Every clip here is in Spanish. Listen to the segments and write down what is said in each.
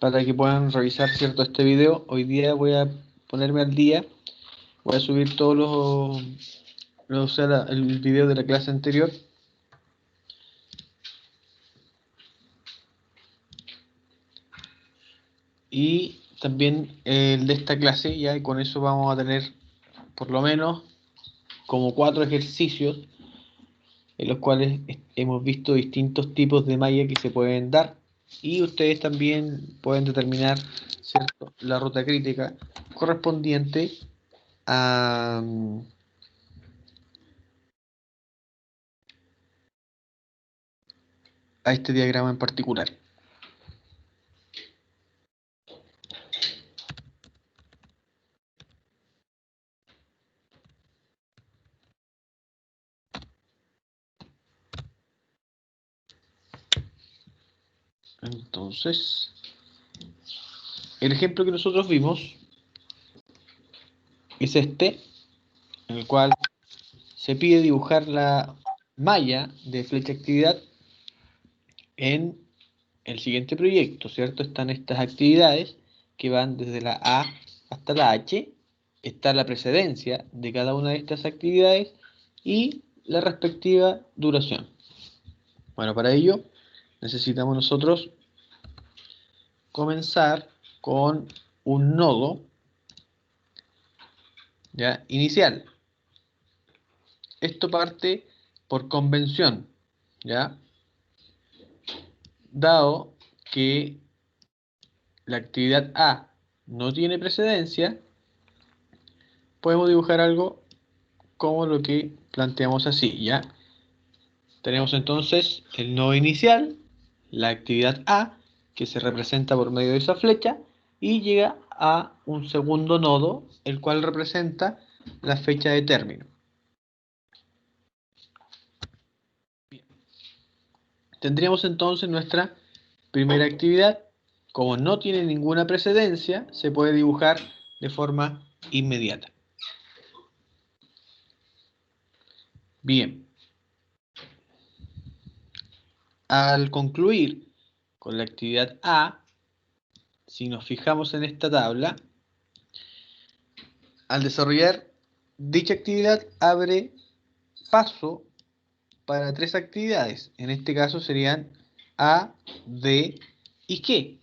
para que puedan revisar, ¿cierto?, este video. Hoy día voy a ponerme al día, voy a subir todos o sea, el video de la clase anterior. Y también el de esta clase, ya, y con eso vamos a tener por lo menos como 4 ejercicios en los cuales hemos visto distintos tipos de malla que se pueden dar, y ustedes también pueden determinar, ¿cierto?, la ruta crítica correspondiente a, a este diagrama en particular. Entonces, el ejemplo que nosotros vimos es este, en el cual se pide dibujar la malla de flecha actividad en el siguiente proyecto, ¿cierto? Están estas actividades que van desde la A hasta la H, está la precedencia de cada una de estas actividades y la respectiva duración. Bueno, para ello necesitamos nosotros comenzar con un nodo, ¿ya?, inicial. Esto parte por convención, ¿ya? Dado que la actividad A no tiene precedencia, podemos dibujar algo como lo que planteamos así, ¿ya? Tenemos entonces el nodo inicial, la actividad A, que se representa por medio de esa flecha, y llega a un segundo nodo, el cual representa la fecha de término. Bien. Tendríamos entonces nuestra primera actividad. Como no tiene ninguna precedencia, se puede dibujar de forma inmediata. Bien. Al concluir con la actividad A, si nos fijamos en esta tabla, al desarrollar dicha actividad abre paso para 3 actividades. En este caso serían A, D y G,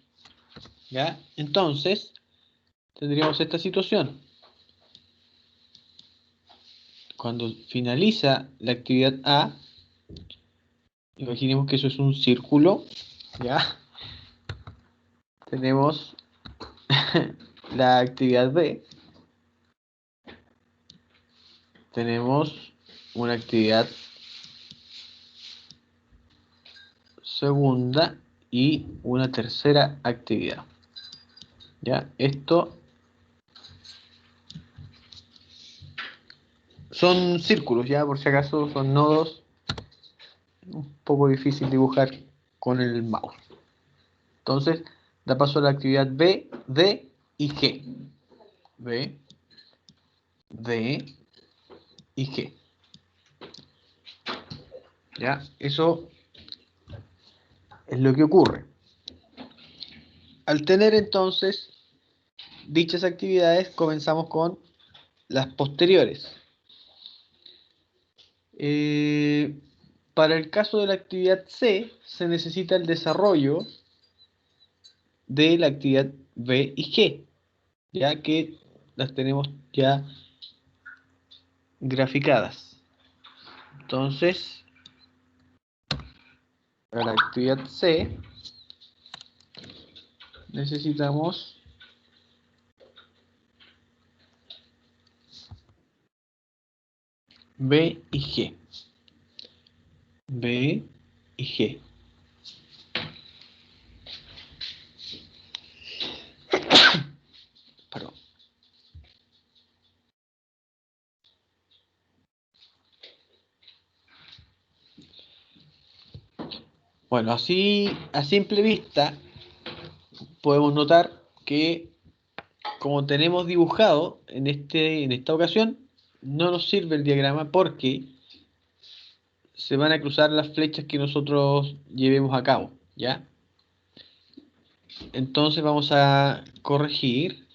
¿ya? Entonces, tendríamos esta situación. Cuando finaliza la actividad A, imaginemos que eso es un círculo, ¿ya? Tenemos la actividad B, tenemos una actividad segunda y una tercera actividad, ¿ya? Esto son círculos, ya, por si acaso son nodos, un poco difícil dibujar con el mouse. Entonces, da paso a la actividad B, D y G. B, D y G. ¿Ya? Eso es lo que ocurre. Al tener entonces dichas actividades, comenzamos con las posteriores. Para el caso de la actividad C, se necesita el desarrollo de la actividad B y G, ya que las tenemos ya graficadas. Entonces, para la actividad C, necesitamos B y G. B y G. Perdón. Bueno, así a simple vista podemos notar que, como tenemos dibujado en esta ocasión, no nos sirve el diagrama porque se van a cruzar las flechas que nosotros llevemos a cabo, ¿ya? Entonces vamos a corregir,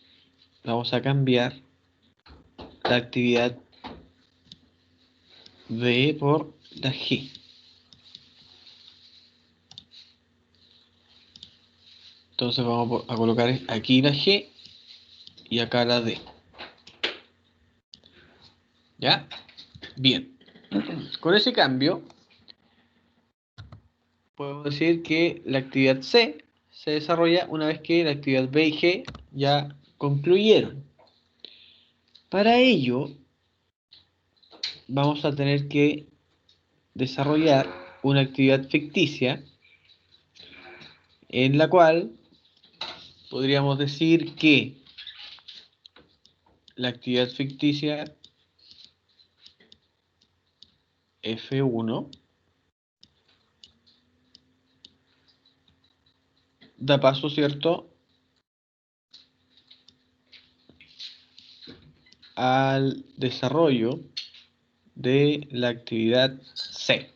vamos a cambiar la actividad B por la G. Entonces vamos a colocar aquí la G y acá la D. ¿Ya? Bien. Con ese cambio, podemos decir que la actividad C se desarrolla una vez que la actividad B y G ya concluyeron. Para ello, vamos a tener que desarrollar una actividad ficticia en la cual podríamos decir que la actividad ficticia F1 da paso, ¿cierto?, al desarrollo de la actividad C.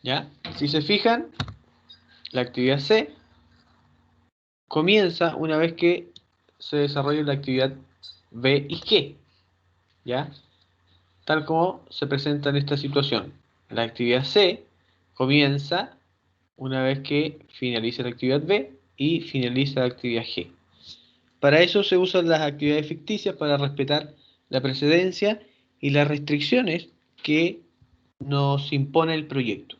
¿Ya? Si se fijan, la actividad C comienza una vez que se desarrolla la actividad B y G. ¿Ya? Tal como se presenta en esta situación. La actividad C comienza una vez que finaliza la actividad B y finaliza la actividad G. Para eso se usan las actividades ficticias para respetar la precedencia y las restricciones que nos impone el proyecto.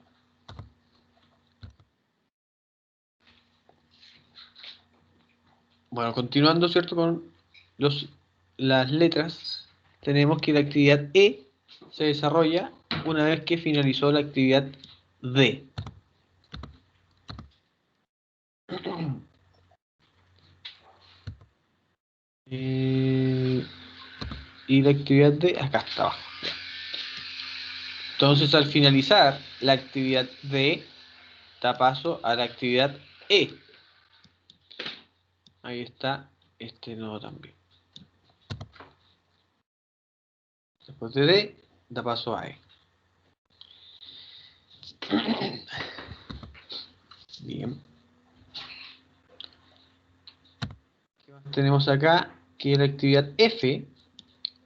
Bueno, continuando, ¿cierto?, con las letras, tenemos que la actividad E se desarrolla una vez que finalizó la actividad D. Y la actividad D acá está abajo. Entonces, al finalizar la actividad D, da paso a la actividad E. Ahí está este nodo también. Después de D, da paso a E. Bien. ¿Qué más tenemos acá? Que la actividad F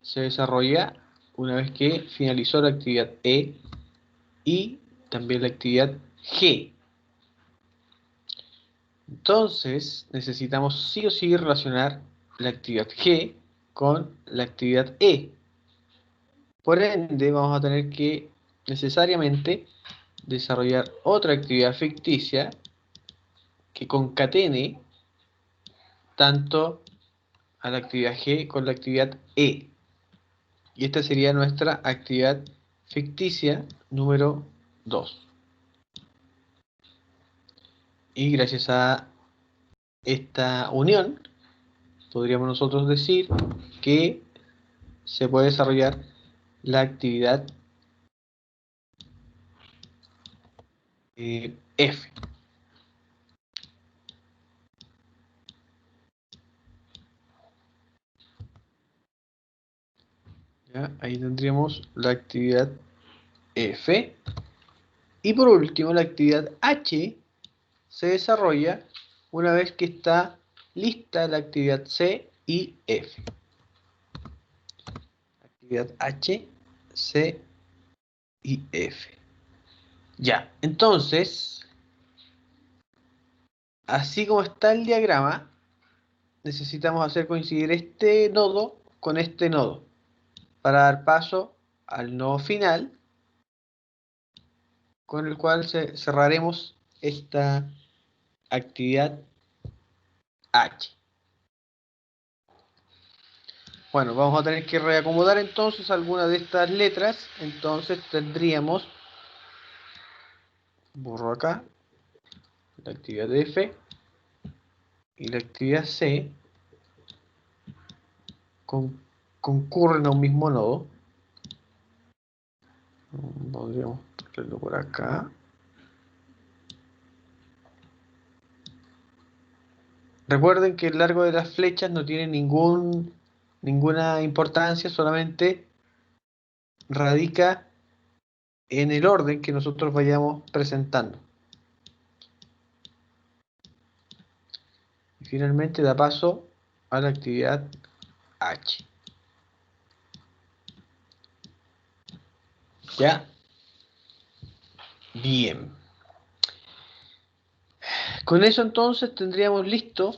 se desarrolla una vez que finalizó la actividad E y también la actividad G. Entonces, necesitamos sí o sí relacionar la actividad G con la actividad E. Por ende, vamos a tener que necesariamente desarrollar otra actividad ficticia que concatene tanto a la actividad G con la actividad E. Y esta sería nuestra actividad ficticia número 2. Y gracias a esta unión, podríamos nosotros decir que se puede desarrollar la actividad F. ¿Ya? Ahí tendríamos la actividad F. Y por último, la actividad H se desarrolla una vez que está lista la actividad C y F. Actividad H, C y F. Ya, entonces, así como está el diagrama, necesitamos hacer coincidir este nodo con este nodo para dar paso al nodo final, con el cual cerraremos esta actividad H. Bueno, vamos a tener que reacomodar entonces algunas de estas letras. Entonces tendríamos, borro acá, la actividad F y la actividad C concurren a un mismo nodo. Podríamos ponerlo por acá. Recuerden que el largo de las flechas no tiene ninguna importancia, solamente radica en el orden que nosotros vayamos presentando. Y finalmente da paso a la actividad H. ¿Ya? Bien. Con eso entonces tendríamos listo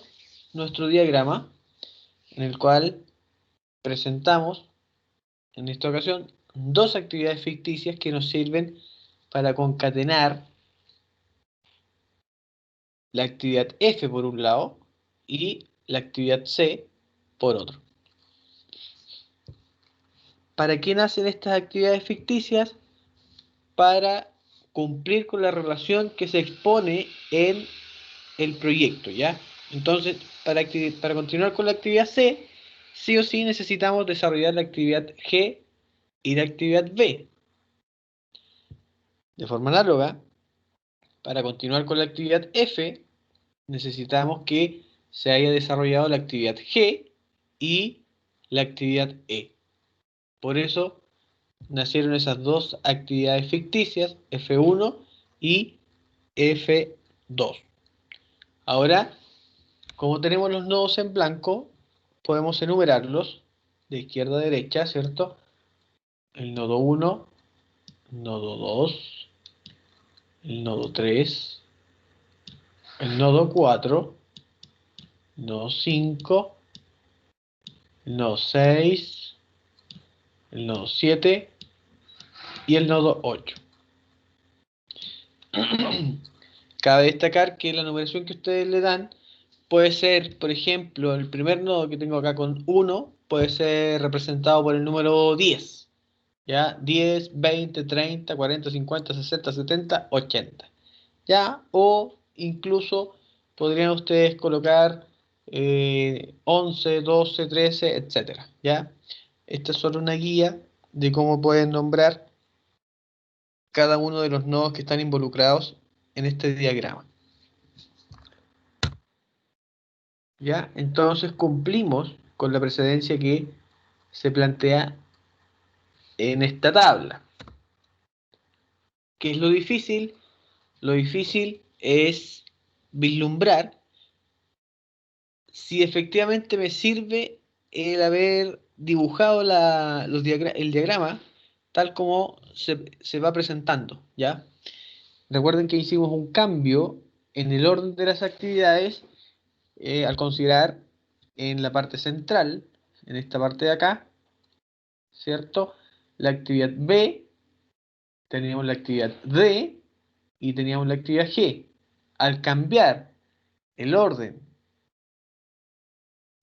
nuestro diagrama en el cual presentamos en esta ocasión dos actividades ficticias que nos sirven para concatenar la actividad F por un lado y la actividad C por otro. ¿Para qué nacen estas actividades ficticias? Para cumplir con la relación que se expone en el proyecto, ¿ya? Entonces, para continuar con la actividad C, sí o sí necesitamos desarrollar la actividad G y la actividad B. De forma análoga, para continuar con la actividad F, necesitamos que se haya desarrollado la actividad G y la actividad E. Por eso nacieron esas dos actividades ficticias, F1 y F2. Ahora, como tenemos los nodos en blanco, podemos enumerarlos de izquierda a derecha, ¿cierto? El nodo 1, nodo 2, el nodo 3, el nodo 4, nodo 5, el nodo 6, el nodo 7 y el nodo 8. Cabe destacar que la numeración que ustedes le dan puede ser, por ejemplo, el primer nodo que tengo acá con 1 puede ser representado por el número 10. ¿Ya? 10, 20, 30, 40, 50, 60, 70, 80. ¿Ya? O incluso podrían ustedes colocar 11, 12, 13, etcétera. ¿Ya? Esta es solo una guía de cómo pueden nombrar cada uno de los nodos que están involucrados en este diagrama. ¿Ya? Entonces cumplimos con la precedencia que se plantea en esta tabla. ¿Qué es lo difícil? Lo difícil es vislumbrar si efectivamente me sirve el haber dibujado el diagrama tal como se va presentando, ¿ya? Recuerden que hicimos un cambio en el orden de las actividades al considerar en la parte central, en esta parte de acá, ¿cierto? La actividad B, teníamos la actividad D y teníamos la actividad G. Al cambiar el orden,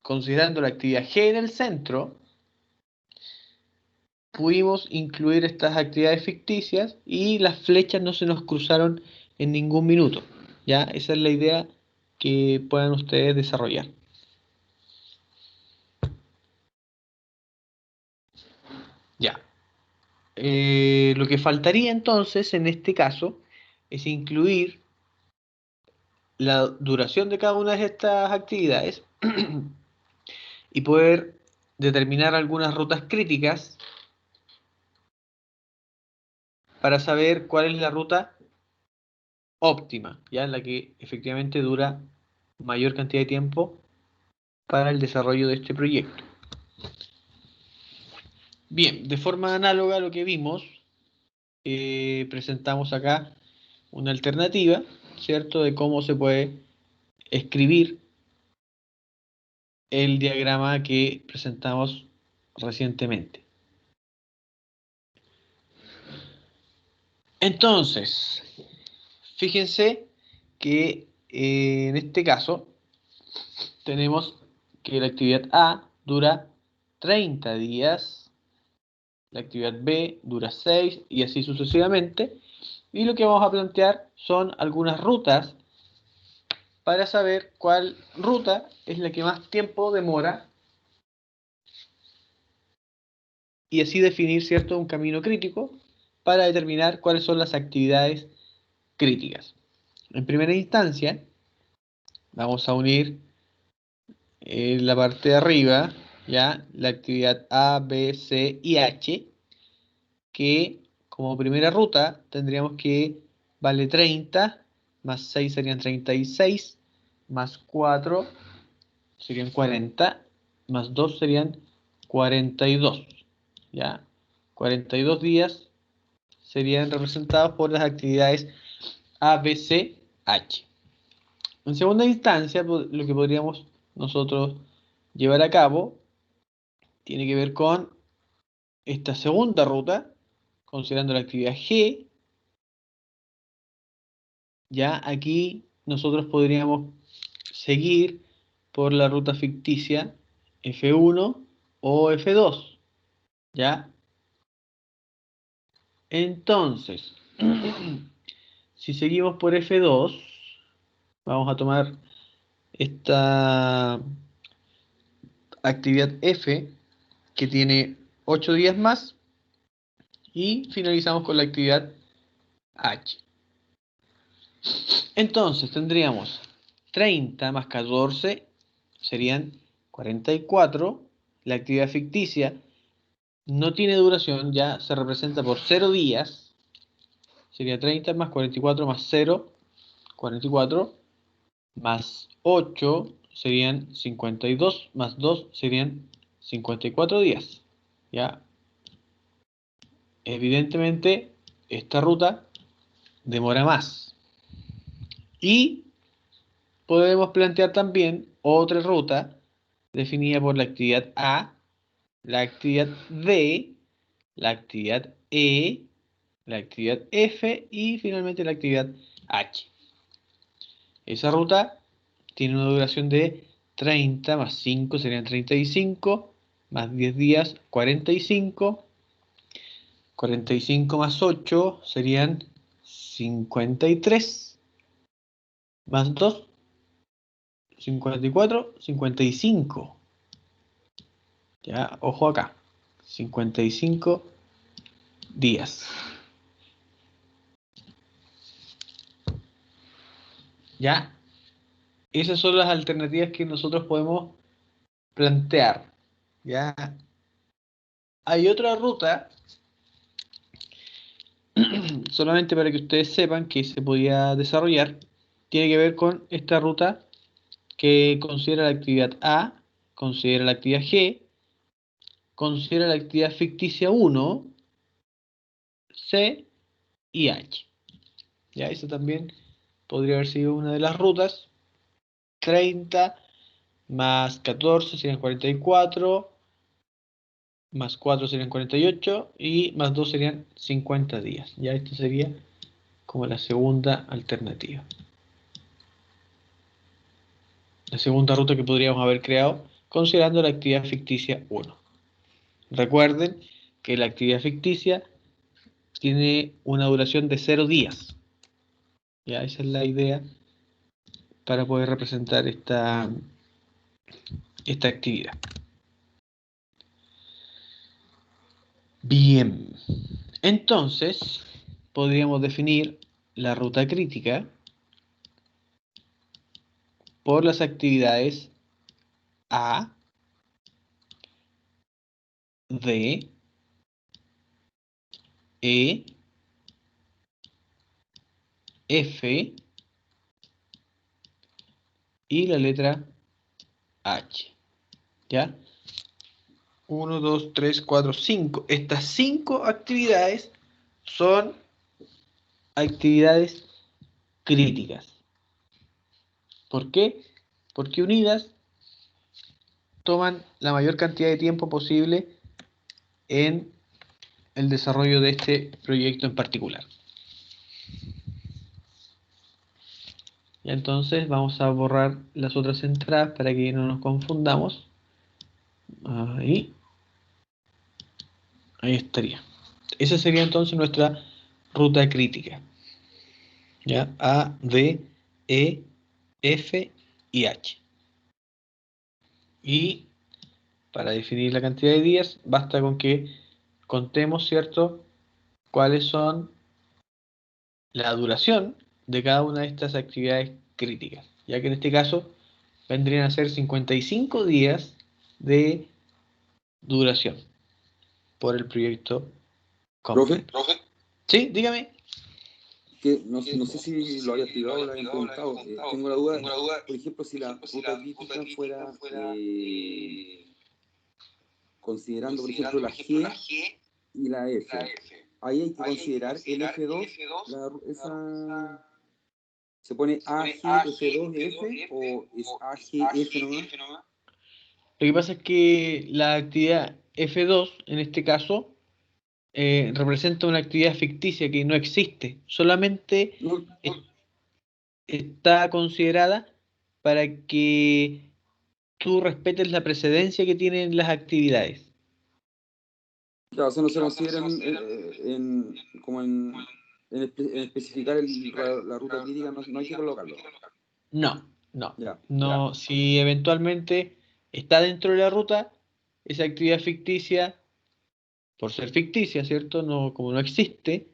considerando la actividad G en el centro, pudimos incluir estas actividades ficticias y las flechas no se nos cruzaron en ningún minuto. ¿Ya? Esa es la idea que puedan ustedes desarrollar. Ya. Lo que faltaría entonces en este caso es incluir la duración de cada una de estas actividades y poder determinar algunas rutas críticas para saber cuál es la ruta óptima, ya la que efectivamente dura mayor cantidad de tiempo para el desarrollo de este proyecto. Bien, de forma análoga a lo que vimos, presentamos acá una alternativa, ¿cierto?, de cómo se puede escribir el diagrama que presentamos recientemente. Entonces, fíjense que en este caso tenemos que la actividad A dura 30 días, la actividad B dura 6 y así sucesivamente. Y lo que vamos a plantear son algunas rutas para saber cuál ruta es la que más tiempo demora y así definir, ¿cierto?, un camino crítico para determinar cuáles son las actividades críticas. En primera instancia, vamos a unir en la parte de arriba, ya, la actividad A, B, C y H, que como primera ruta tendríamos que vale 30, más 6 serían 36, más 4 serían 40, más 2 serían 42, ¿ya? 42 días serían representados por las actividades A, B, C, H. En segunda instancia, lo que podríamos nosotros llevar a cabo tiene que ver con esta segunda ruta, considerando la actividad G. Ya aquí nosotros podríamos seguir por la ruta ficticia F1 o F2, ¿ya? Entonces, si seguimos por F2, vamos a tomar esta actividad F, que tiene 8 días más, y finalizamos con la actividad H. Entonces, tendríamos 30 más 14, serían 44. La actividad ficticia no tiene duración, ya se representa por 0 días. Sería 30 más 44 más 0, 44, más 8 serían 52, más 2 serían 54 días. ¿Ya? Evidentemente, esta ruta demora más. Y podemos plantear también otra ruta definida por la actividad A, la actividad D, la actividad E, la actividad F y finalmente la actividad H. Esa ruta tiene una duración de 30 más 5 serían 35, más 10 días 45, 45 más 8 serían 53, más 2, 54, 55. Ya, ojo acá, 55 días. ¿Ya? Esas son las alternativas que nosotros podemos plantear. ¿Ya? Hay otra ruta, solamente para que ustedes sepan que se podía desarrollar, tiene que ver con esta ruta que considera la actividad A, considera la actividad G, considera la actividad ficticia 1, C y H. ¿Ya? Eso también podría haber sido una de las rutas. 30 más 14 serían 44, más 4 serían 48 y más 2 serían 50 días. Ya esta sería como la segunda alternativa. La segunda ruta que podríamos haber creado considerando la actividad ficticia 1. Recuerden que la actividad ficticia tiene una duración de 0 días. Ya esa es la idea para poder representar esta actividad. Bien, entonces podríamos definir la ruta crítica por las actividades A, D, E, F y la letra H. ¿Ya? 1, 2, 3, 4, 5. Estas 5 actividades son actividades críticas. ¿Por qué? Porque unidas toman la mayor cantidad de tiempo posible en el desarrollo de este proyecto en particular. Y entonces vamos a borrar las otras entradas para que no nos confundamos. Ahí estaría. Esa sería entonces nuestra ruta crítica. ¿Ya? A, D, E, F y H. Y para definir la cantidad de días, basta con que contemos, ¿cierto?, cuáles son la duración de cada una de estas actividades críticas. Ya que en este caso vendrían a ser 55 días de duración por el proyecto completo. Profe, Sí, dígame. que no sé si lo había explicado o lo habían preguntado. Tengo la duda, por ejemplo, si la ruta crítica fuera considerando, por ejemplo, la G y la F. Ahí hay que considerar el F2, ¿se pone AG F2F o es AG F nomás? Lo que pasa es que la actividad F2, en este caso, representa una actividad ficticia que no existe, solamente No, está considerada para que tú respetes la precedencia que tienen las actividades. claro, o sea, no se consideran como en especificar la ruta crítica, no hay que colocarlo. No, no, Ya. no. Si eventualmente está dentro de la ruta, esa actividad ficticia, por ser ficticia, ¿cierto? No, como no existe,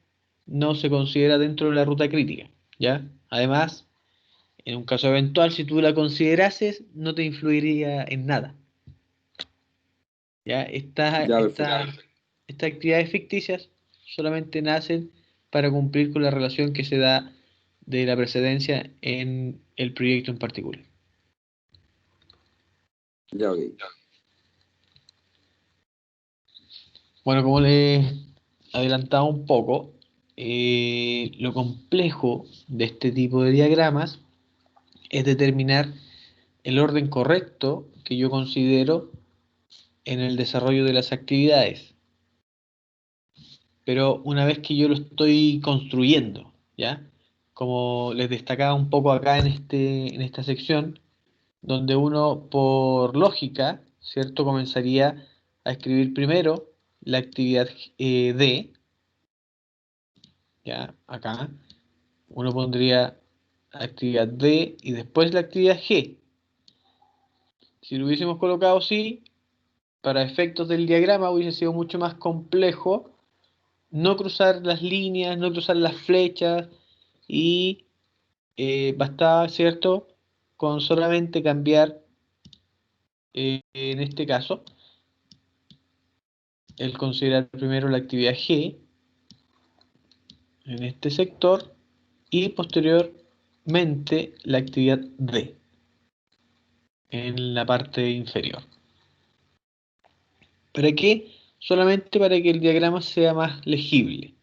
no se considera dentro de la ruta crítica, ¿ya? Además, en un caso eventual, si tú la considerases, no te influiría en nada, ¿ya? Ya, perfecto. Estas actividades ficticias solamente nacen para cumplir con la relación que se da de la precedencia en el proyecto en particular. Ya, ok. Bueno, como les adelantaba un poco, lo complejo de este tipo de diagramas es determinar el orden correcto que yo considero en el desarrollo de las actividades. Pero una vez que yo lo estoy construyendo, ¿ya? Como les destacaba un poco acá en esta sección, donde uno por lógica, ¿cierto? Comenzaría a escribir primero la actividad D, ¿ya? Acá uno pondría actividad D y después la actividad G. Si lo hubiésemos colocado así, para efectos del diagrama hubiese sido mucho más complejo no cruzar las líneas, no cruzar las flechas y bastaba, ¿cierto?, con solamente cambiar, en este caso, el considerar primero la actividad G en este sector y posteriormente la actividad D en la parte inferior. ¿Para qué? Solamente para que el diagrama sea más legible.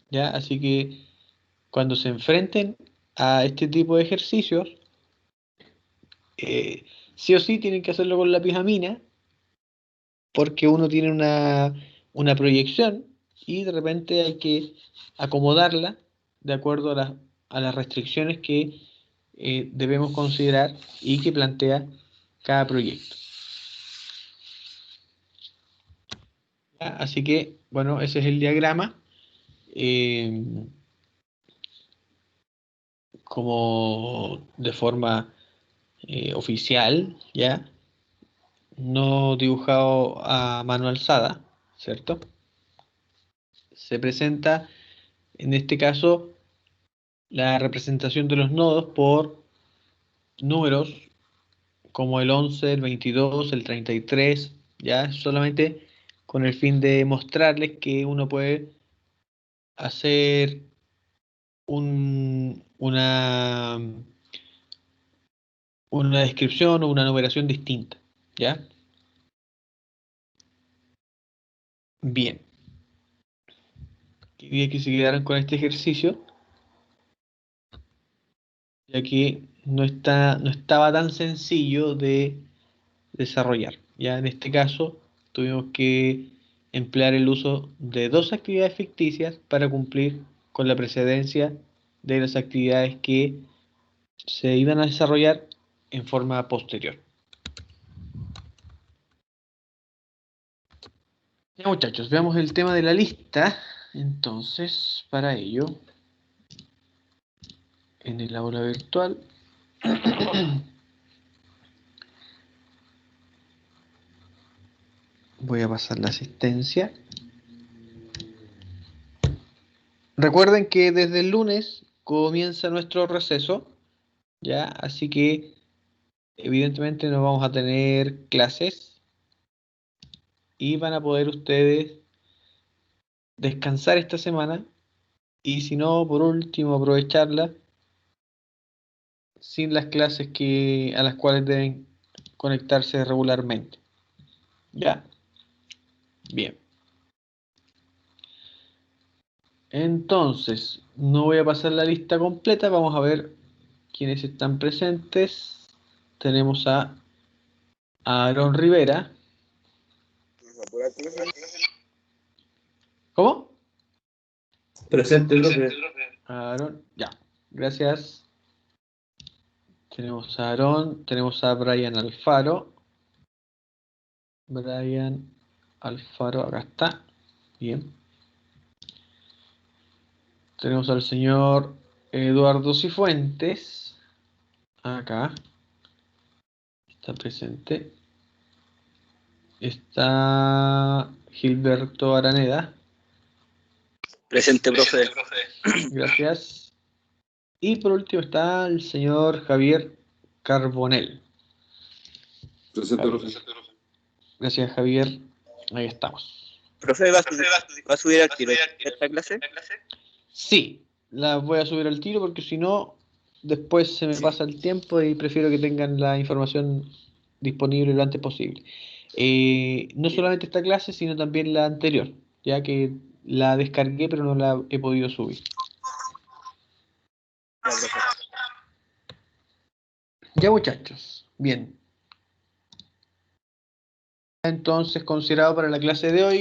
¿Ya? Así que cuando se enfrenten a este tipo de ejercicios, sí o sí tienen que hacerlo con lápiz a mina, porque uno tiene una proyección y de repente hay que acomodarla de acuerdo a las restricciones que debemos considerar y que plantea cada proyecto. ¿Ya? Así que, bueno, ese es el diagrama. Como de forma oficial, ¿ya? No dibujado a mano alzada, ¿cierto? Se presenta, en este caso, la representación de los nodos por números como el 11, el 22, el 33, ¿ya? Solamente con el fin de mostrarles que uno puede hacer una descripción o una numeración distinta, ¿ya? Bien, quería que se quedaran con este ejercicio, ya que no estaba tan sencillo de desarrollar. Ya en este caso tuvimos que emplear el uso de dos actividades ficticias para cumplir con la precedencia de las actividades que se iban a desarrollar en forma posterior. Ya muchachos, veamos el tema de la lista. Entonces, para ello, en el aula virtual, voy a pasar la asistencia. Recuerden que desde el lunes comienza nuestro receso, ¿ya? Así que evidentemente no vamos a tener clases y van a poder ustedes descansar esta semana y si no, por último, aprovecharla sin las clases a las cuales deben conectarse regularmente. ¿Ya? Bien. Entonces, no voy a pasar la lista completa, vamos a ver quiénes están presentes. Tenemos a Aaron Rivera. ¿Cómo? Presente, profe. Aaron, ya. Gracias. Tenemos a Aaron, tenemos a Brian Alfaro. Brian Alfaro, acá está. Bien. Tenemos al señor Eduardo Cifuentes. Acá. Está presente. Está Gilberto Araneda. Presente, profe. Gracias. Y por último está el señor Javier Carbonell. Presente, profe. Gracias, Javier. Ahí estamos. Profe, ¿va a subir al tiro esta clase? Sí, la voy a subir al tiro porque si no, después se me pasa el tiempo y prefiero que tengan la información disponible lo antes posible. No solamente esta clase, sino también la anterior, ya que la descargué pero no la he podido subir. Ya, profe. Ya, muchachos, bien. Entonces, considerado para la clase de hoy.